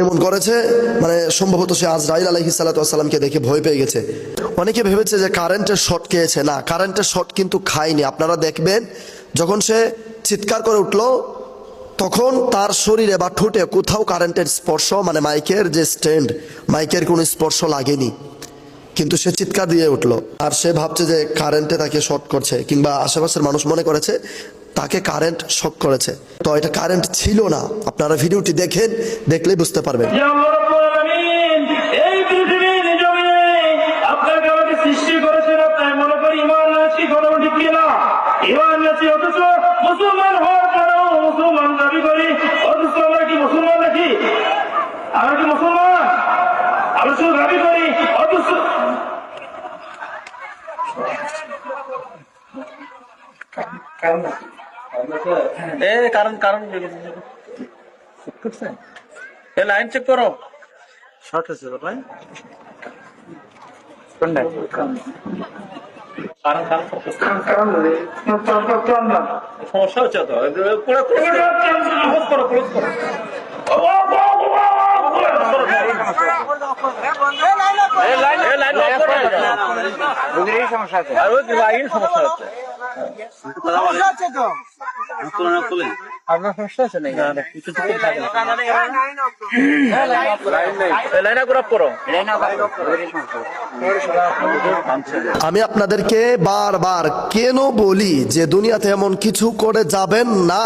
এমন করেছে মানে সম্ভবত সে আজরাইল আলাইহিস সালাতু ওয়াস সালামকে দেখে ভয় পেয়ে গেছে। অনেকে ভেবেছে যে কারেন্টের শর্ট খেয়েছে, না, কারেন্টের শর্ট কিন্তু খায়নি। আপনারা দেখবেন যখন সে চিৎকার করে উঠলো তখন তার শরীরে বা ঠোঁটে কোথাও কারেন্টের স্পর্শ মানে মাইকের যে স্ট্যান্ড, মাইকের কোনো স্পর্শ লাগেনি, কিন্তু সে চিৎকার দিয়ে উঠলো। আর সে ভাবছে যে কারেন্টে তাকে শর্ট করছে, কিংবা আশেপাশের মানুষ মনে করেছে তাকে কারেন্ট শক করেছে। তো এটা কারেন্ট ছিল না। আপনারা ভিডিওটি দেখেন, দেখলেই বুঝতে পারবেন। এই পৃথিবীর জমিনে আপনাকে আমাকে সৃষ্টি করেছেন, আপনার মনে করি ইমান আছি, কোনো ঠিক কিনা? ইমান আছি, অথচ মুসলমান হওয়ার পরেও মুসলমান দাবি করি, অথচ আমরা কি মুসলমান নাকি? আমরা কি মুসলমান? আমরা শুধু দাবি করি, অথচ লাইন চেক করো। শর্ট হচ্ছে তো ভাই, সমস্যা হচ্ছে তো ক্লোজ করো। সমস্যা হচ্ছে আমি আপনাদেরকে বারবার কেন বলি যে দুনিয়াতে এমন কিছু করে যাবেন না।